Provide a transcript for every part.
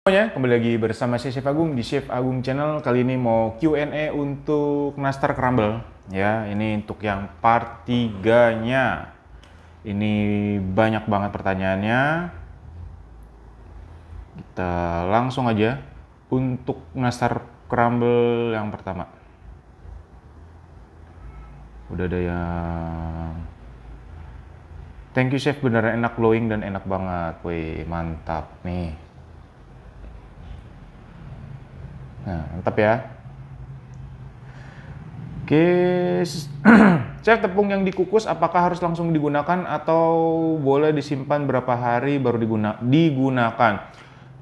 Semuanya, kembali lagi bersama saya Chef Agung di Chef Agung Channel. Kali ini mau Q&A untuk nastar crumble. Ya, ini untuk yang part 3-nya. Ini banyak banget pertanyaannya. Kita langsung aja untuk nastar crumble yang pertama. Udah ada yang thank you chef, beneran enak, glowing dan enak banget. Wih, mantap nih. Nah, mantap ya. Oke, chef, tepung yang dikukus apakah harus langsung digunakan atau boleh disimpan berapa hari baru digunakan?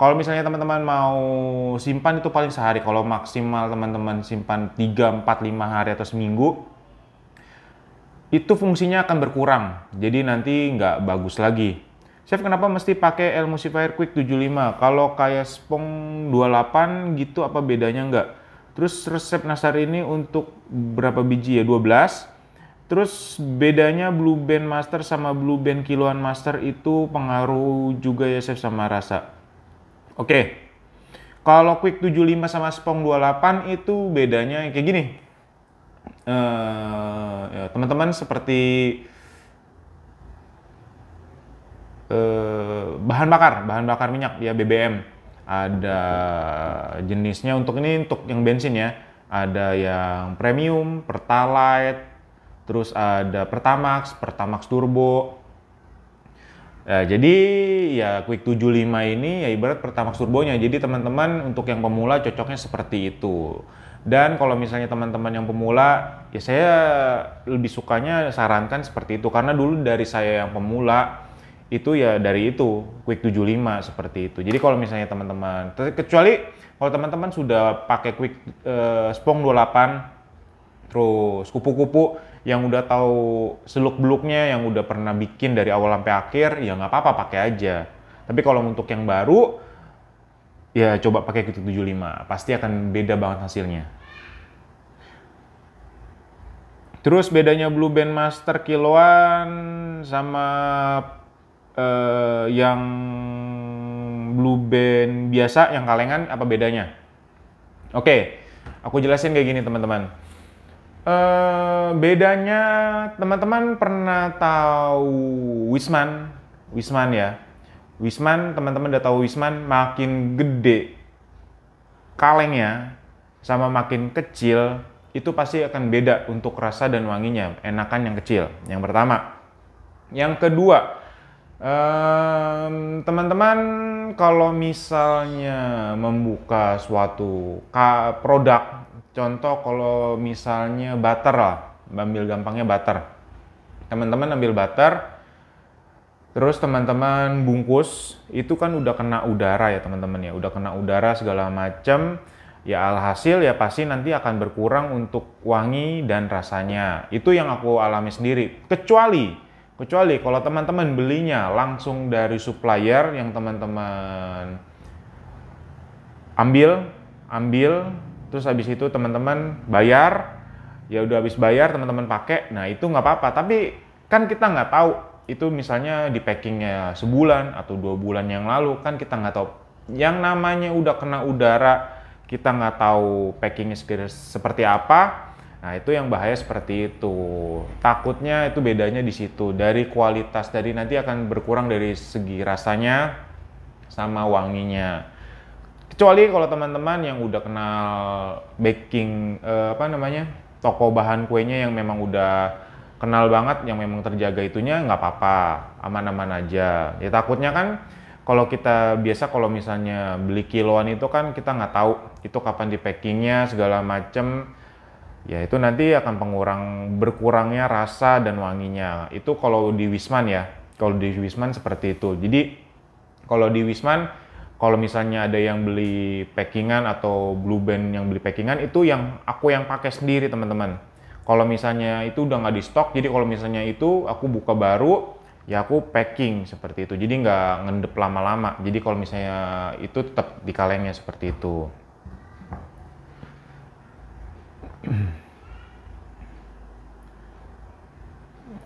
Kalau misalnya teman-teman mau simpan itu paling sehari. Kalau maksimal teman-teman simpan 3, 4, 5 hari atau seminggu, itu fungsinya akan berkurang. Jadi nanti nggak bagus lagi. Chef, kenapa mesti pakai Emulsifier Quick 75? Kalau kayak Spong 28 gitu apa bedanya nggak? Terus resep nastar ini untuk berapa biji ya? 12. Terus bedanya Blue Band Master sama Blue Band kiloan Master itu pengaruh juga ya chef sama rasa? Oke. Kalau Quick 75 sama Spong 28 itu bedanya kayak gini. Ya, teman-teman seperti bahan bakar minyak ya, BBM. Ada jenisnya, untuk ini untuk yang bensin ya. Ada yang premium, Pertalite, terus ada Pertamax Turbo. Jadi ya Quick 75 ini ya ibarat Pertamax turbonya. Jadi teman-teman untuk yang pemula cocoknya seperti itu. Dan kalau misalnya teman-teman yang pemula, ya saya lebih sukanya sarankan seperti itu. Karena dulu dari saya yang pemula, itu ya dari itu Quick 75 seperti itu. Jadi kalau misalnya teman-teman, kecuali kalau teman-teman sudah pakai Quick Spong 28 terus kupu-kupu yang udah tahu seluk-beluknya, yang udah pernah bikin dari awal sampai akhir, ya nggak apa-apa pakai aja. Tapi kalau untuk yang baru, ya coba pakai Quick 75, pasti akan beda banget hasilnya. Terus bedanya Blue Band Master kiloan sama yang Blue Band biasa, yang kalengan, apa bedanya? Oke, aku jelasin kayak gini teman-teman. Bedanya, teman-teman pernah tahu Wisman ya? Wisman, teman-teman udah tahu Wisman, makin gede kalengnya sama makin kecil itu pasti akan beda untuk rasa dan wanginya. Enakan yang kecil, yang pertama. Yang kedua, teman-teman kalau misalnya membuka suatu produk, contoh kalau misalnya butter lah, ambil gampangnya butter. Teman-teman ambil butter, terus teman-teman bungkus, itu kan udah kena udara ya teman-teman ya, udah kena udara segala macam. Ya alhasil ya pasti nanti akan berkurang untuk wangi dan rasanya. Itu yang aku alami sendiri. Kecuali kalau teman-teman belinya langsung dari supplier yang teman-teman ambil, terus habis itu teman-teman bayar, ya udah habis bayar teman-teman pakai, nah itu nggak apa-apa. Tapi kan kita nggak tahu itu misalnya di packingnya sebulan atau 2 bulan yang lalu, kan kita nggak tahu. Yang namanya udah kena udara, kita nggak tahu packingnya seperti apa. Nah itu yang bahaya seperti itu. Takutnya itu bedanya di situ. Dari kualitas, dari nanti akan berkurang dari segi rasanya sama wanginya. Kecuali kalau teman-teman yang udah kenal baking, toko bahan kuenya yang memang udah kenal banget, yang memang terjaga itunya, nggak apa-apa, aman-aman aja. Ya takutnya kan kalau kita biasa, kalau misalnya beli kiloan itu kan kita nggak tahu itu kapan di packingnya segala macem. Ya itu nanti akan berkurangnya rasa dan wanginya. Itu kalau di Wisman ya. Kalau di Wisman seperti itu. Jadi kalau di Wisman, kalau misalnya ada yang beli packingan atau Blue Band yang beli packingan, itu yang aku yang pakai sendiri teman-teman. Kalau misalnya itu udah nggak di stok, jadi kalau misalnya itu aku buka baru, ya aku packing seperti itu. Jadi nggak ngendep lama-lama. Jadi kalau misalnya itu tetap di kalengnya seperti itu.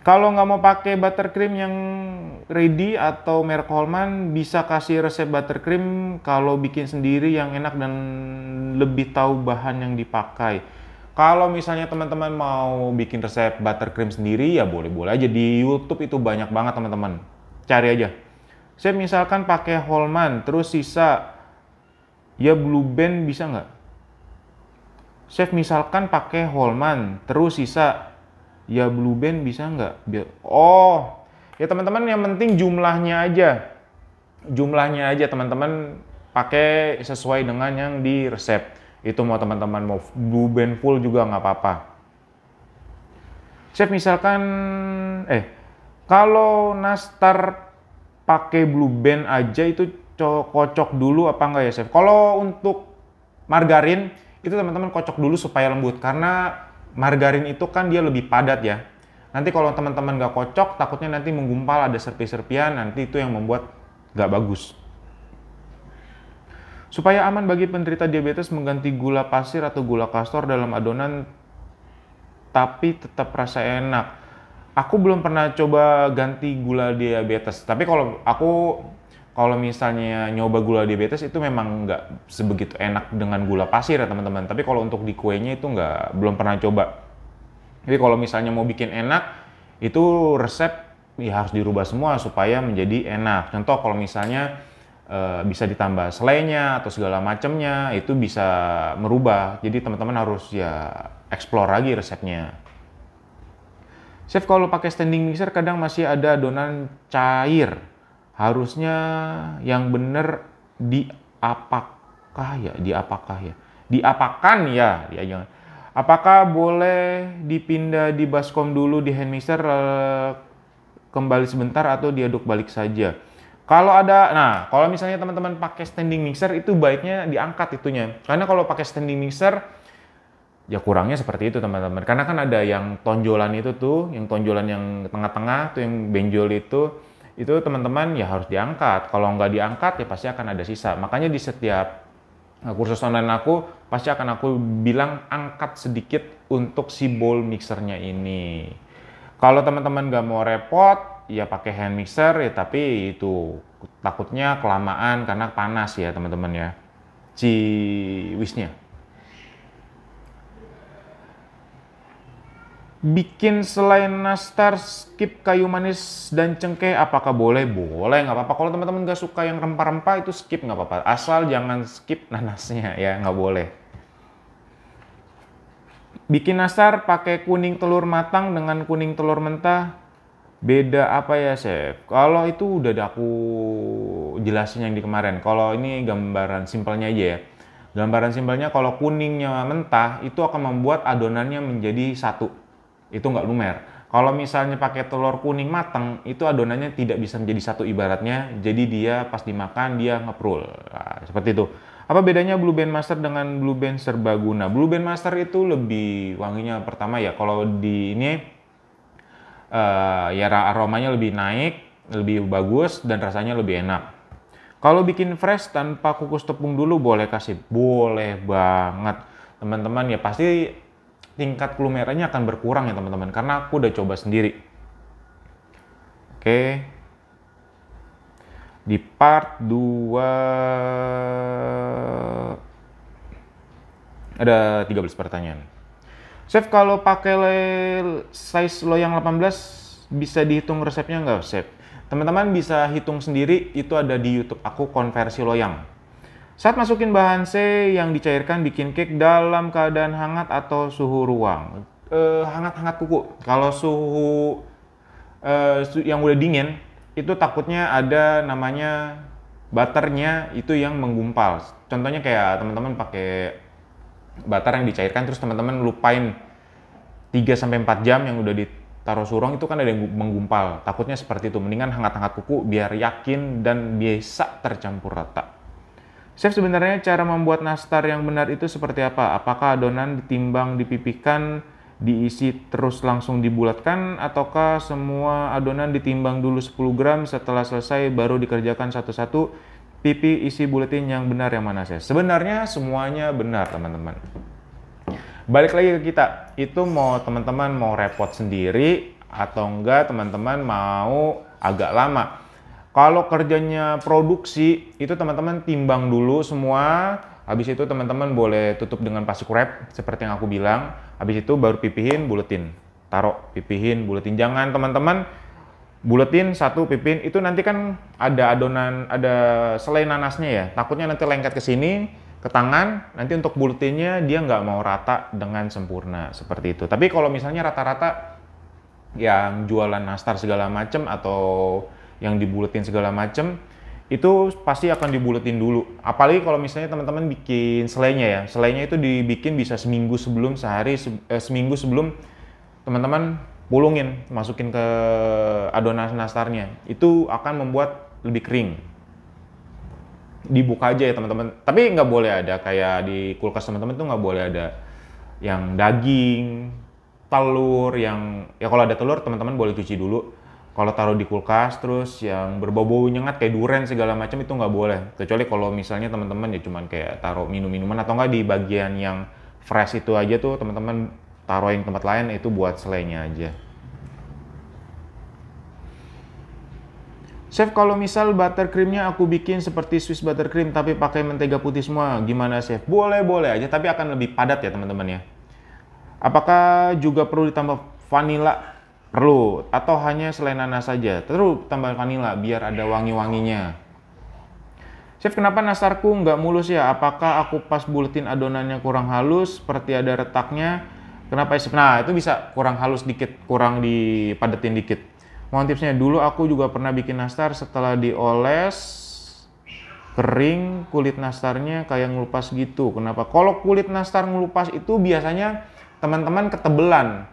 Kalau nggak mau pakai buttercream yang ready atau merek Holman, bisa kasih resep buttercream kalau bikin sendiri yang enak dan lebih tahu bahan yang dipakai. Kalau misalnya teman-teman mau bikin resep buttercream sendiri, ya boleh-boleh aja. Di YouTube itu banyak banget teman-teman. Cari aja. Saya misalkan pakai Holman, terus sisa ya Blue Band bisa nggak? Chef misalkan pakai Holman, terus sisa ya Blue Band bisa nggak? Oh, ya teman-teman yang penting jumlahnya aja. Jumlahnya aja teman-teman pakai sesuai dengan yang di resep. Itu mau teman-teman mau Blue Band full juga nggak apa-apa. Chef misalkan, kalau nastar pakai Blue Band aja itu kocok dulu apa enggak ya Chef? Kalau untuk margarin itu teman-teman kocok dulu supaya lembut karena margarin itu kan dia lebih padat ya. Nanti kalau teman-teman nggak kocok takutnya nanti menggumpal ada serpi-serpian, nanti itu yang membuat nggak bagus. Supaya aman bagi penderita diabetes mengganti gula pasir atau gula kastor dalam adonan tapi tetap rasa enak. Aku belum pernah coba ganti gula diabetes, tapi kalau misalnya nyoba gula diabetes itu memang nggak sebegitu enak dengan gula pasir ya teman-teman. Tapi kalau untuk di kuenya itu belum pernah coba. Jadi kalau misalnya mau bikin enak, itu resep ya harus dirubah semua supaya menjadi enak. Contoh kalau misalnya bisa ditambah selainya atau segala macamnya, itu bisa merubah. Jadi teman-teman harus ya explore lagi resepnya. Chef, kalau pakai standing mixer kadang masih ada adonan cair. Harusnya yang bener diapakan ya, jangan. Apakah boleh dipindah di baskom dulu di hand mixer kembali sebentar atau diaduk balik saja? Kalau misalnya teman-teman pakai standing mixer itu baiknya diangkat itunya. Karena kalau pakai standing mixer ya kurangnya seperti itu teman-teman. Karena kan ada yang tonjolan itu tuh, yang tonjolan yang tengah-tengah tuh yang benjol itu teman-teman ya harus diangkat. Kalau nggak diangkat ya pasti akan ada sisa. Makanya di setiap kursus online aku pasti akan aku bilang angkat sedikit untuk si bowl mixernya ini. Kalau teman-teman nggak mau repot ya pakai hand mixer ya, tapi itu takutnya kelamaan karena panas ya teman-teman ya si whisknya. Bikin selain nastar skip kayu manis dan cengkeh apakah boleh? Boleh, nggak apa-apa. Kalau teman-teman nggak suka yang rempah-rempah itu skip nggak apa-apa. Asal jangan skip nanasnya ya, nggak boleh. Bikin nastar pakai kuning telur matang dengan kuning telur mentah. Beda apa ya Chef? Kalau itu udah aku jelasin yang di kemarin. Kalau ini gambaran simpelnya aja ya. Gambaran simpelnya kalau kuningnya mentah itu akan membuat adonannya menjadi satu. Itu nggak lumer. Kalau misalnya pakai telur kuning matang, itu adonannya tidak bisa menjadi satu ibaratnya, jadi dia pas dimakan dia ngeprul. Nah, seperti itu. Apa bedanya Blue Band Master dengan Blue Band Serbaguna? Blue Band Master itu lebih wanginya pertama ya, kalau di ini ya aromanya lebih naik, lebih bagus dan rasanya lebih enak. Kalau bikin fresh tanpa kukus tepung dulu boleh kasih? Boleh banget. Teman-teman ya pasti tingkat kelumerannya akan berkurang ya teman-teman, karena aku udah coba sendiri. Oke. Di part 2 ada 13 pertanyaan. Chef, kalau pakai size loyang 18 bisa dihitung resepnya nggak Chef? Teman-teman bisa hitung sendiri, itu ada di YouTube aku konversi loyang. Saat masukin bahan C yang dicairkan bikin cake dalam keadaan hangat atau suhu ruang. Hangat-hangat kuku. Kalau suhu yang udah dingin, itu takutnya ada namanya butternya itu yang menggumpal. Contohnya kayak teman-teman pakai butter yang dicairkan terus teman-teman lupain 3-4 jam yang udah ditaruh surong, itu kan ada yang menggumpal. Takutnya seperti itu. Mendingan hangat-hangat kuku biar yakin dan bisa tercampur rata. Chef, sebenarnya cara membuat nastar yang benar itu seperti apa? Apakah adonan ditimbang, dipipihkan, diisi terus langsung dibulatkan, ataukah semua adonan ditimbang dulu 10 gram setelah selesai baru dikerjakan satu-satu? Pipi isi buletin yang benar yang mana Chef? Sebenarnya semuanya benar teman-teman. Balik lagi ke kita, itu mau teman-teman mau repot sendiri atau enggak teman-teman mau agak lama. Kalau kerjanya produksi, itu teman-teman timbang dulu semua, habis itu teman-teman boleh tutup dengan plastik wrap seperti yang aku bilang, habis itu baru pipihin, buletin, taruh, pipihin, buletin. Jangan teman-teman buletin satu pipihin, itu nanti kan ada adonan, ada selai nanasnya ya, takutnya nanti lengket ke sini, ke tangan, nanti untuk buletinnya dia nggak mau rata dengan sempurna, seperti itu. Tapi kalau misalnya rata-rata yang jualan nastar segala macem atau yang dibuletin segala macem, itu pasti akan dibuletin dulu. Apalagi kalau misalnya teman-teman bikin selainya ya, selainya itu dibikin bisa seminggu sebelum, seminggu sebelum teman-teman pulungin, masukin ke adonan nastarnya, itu akan membuat lebih kering. Dibuka aja ya teman-teman, tapi nggak boleh ada kayak di kulkas teman-teman tuh nggak boleh ada yang daging, telur, yang ya kalau ada telur teman-teman boleh cuci dulu. Kalau taruh di kulkas terus yang berbau-bau nyengat kayak duren segala macam itu nggak boleh. Kecuali kalau misalnya teman-teman ya cuman kayak taruh minum-minuman atau nggak di bagian yang fresh itu aja tuh teman-teman taruh yang tempat lain, itu buat selainya aja. Chef, kalau misal buttercreamnya aku bikin seperti Swiss buttercream tapi pakai mentega putih semua, gimana Chef? Boleh aja, tapi akan lebih padat ya teman-teman ya. Apakah juga perlu ditambah vanila? Perlu, atau hanya selai nanas saja? Terus tambah vanila biar ada wangi-wanginya. Chef, kenapa nastarku nggak mulus ya? Apakah aku pas buletin adonannya kurang halus, seperti ada retaknya? Kenapa ya? Nah, itu bisa kurang halus dikit, kurang dipadetin dikit. Mohon tipsnya. Dulu aku juga pernah bikin nastar, setelah dioles kering kulit nastarnya kayak ngelupas gitu. Kenapa? Kalau kulit nastar ngelupas itu biasanya teman-teman ketebelan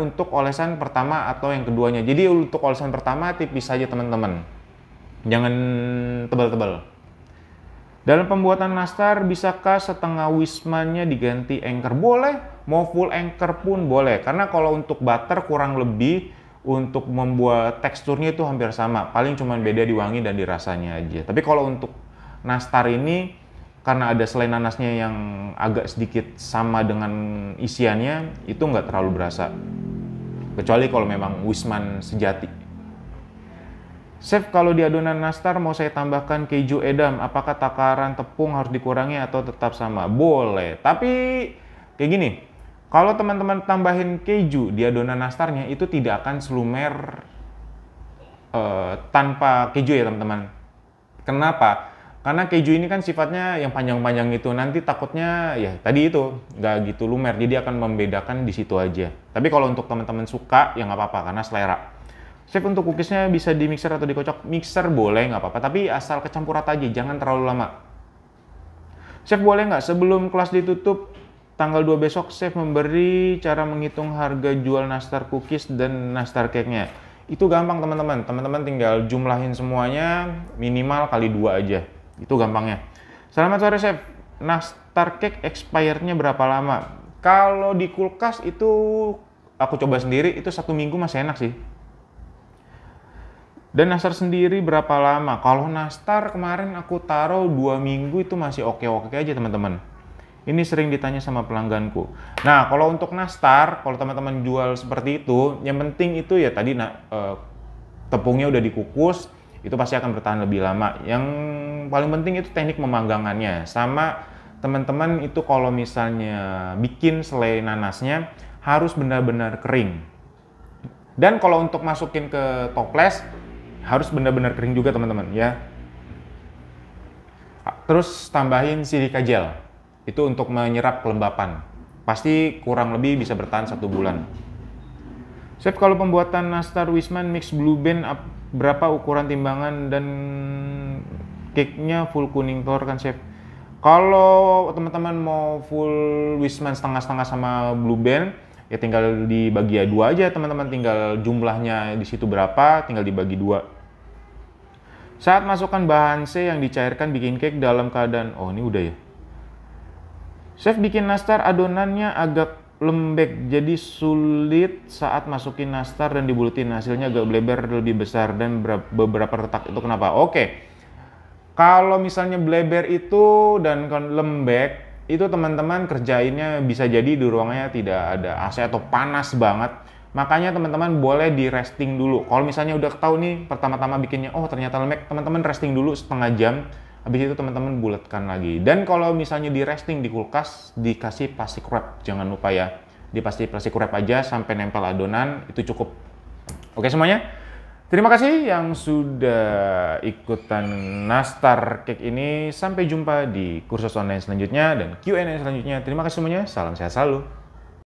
untuk olesan pertama atau yang keduanya. Jadi untuk olesan pertama tipis saja teman-teman, jangan tebal-tebal. Dalam pembuatan nastar, bisakah setengah wismannya diganti anchor? Boleh, mau full anchor pun boleh. Karena kalau untuk butter kurang lebih untuk membuat teksturnya itu hampir sama. Paling cuma beda di wangi dan di rasanya aja. Tapi kalau untuk nastar ini, karena ada selai nanasnya yang agak sedikit sama dengan isiannya, itu nggak terlalu berasa. Kecuali kalau memang wisman sejati. Chef, kalau di adonan nastar mau saya tambahkan keju edam, apakah takaran tepung harus dikurangi atau tetap sama? Boleh, tapi kayak gini, kalau teman-teman tambahin keju di adonan nastarnya itu tidak akan selumer tanpa keju ya teman-teman. Kenapa? Karena keju ini kan sifatnya yang panjang-panjang itu, nanti takutnya ya tadi itu nggak gitu lumer, jadi akan membedakan di situ aja. Tapi kalau untuk teman-teman suka ya nggak apa-apa karena selera. Chef, untuk cookiesnya bisa di mixer atau dikocok? Mixer boleh nggak apa-apa, tapi asal kecampur rata aja, jangan terlalu lama. Chef, boleh nggak sebelum kelas ditutup tanggal 2 besok Chef memberi cara menghitung harga jual nastar cookies dan nastar cake-nya? Itu gampang teman-teman, tinggal jumlahin semuanya minimal kali 2 aja. Itu gampangnya. Selamat sore Chef, nastar cake expirednya berapa lama? Kalau di kulkas itu aku coba sendiri, itu 1 minggu masih enak sih. Dan nastar sendiri berapa lama? Kalau nastar kemarin aku taruh 2 minggu itu masih oke-oke aja teman-teman. Ini sering ditanya sama pelangganku. Nah, kalau untuk nastar, kalau teman-teman jual seperti itu, yang penting itu ya tadi tepungnya udah dikukus, itu pasti akan bertahan lebih lama. Yang paling penting itu teknik memanggangannya. Sama teman-teman itu kalau misalnya bikin selai nanasnya harus benar-benar kering. Dan kalau untuk masukin ke toples harus benar-benar kering juga teman-teman ya. Terus tambahin silika gel. Itu untuk menyerap kelembapan. Pasti kurang lebih bisa bertahan 1 bulan. Chef, kalau pembuatan nastar Wisman mix Blue Band berapa ukuran timbangan dan cake-nya full kuning telur kan Chef? Kalau teman-teman mau full Wisman setengah-setengah sama Blue Band, ya tinggal dibagi 2 aja teman-teman, tinggal jumlahnya di situ berapa, tinggal dibagi 2. Saat masukkan bahan C yang dicairkan bikin cake dalam keadaan, oh ini udah ya. Chef, bikin nastar adonannya agak lembek, jadi sulit saat masukin nastar dan dibuletin. Hasilnya agak bleber lebih besar dan beberapa retak. Itu kenapa? Oke. Kalau misalnya bleber itu dan lembek, itu teman-teman kerjainnya bisa jadi di ruangannya tidak ada AC atau panas banget. Makanya teman-teman boleh di resting dulu. Kalau misalnya udah tahu nih pertama-tama bikinnya, oh ternyata lembek, teman-teman resting dulu setengah jam. Habis itu teman-teman bulatkan lagi. Dan kalau misalnya di resting di kulkas, dikasih plastik wrap. Jangan lupa ya, dikasih plastik wrap aja sampai nempel adonan, itu cukup. Oke semuanya, terima kasih yang sudah ikutan nastar cake ini. Sampai jumpa di kursus online selanjutnya dan Q&A selanjutnya. Terima kasih semuanya, salam sehat selalu.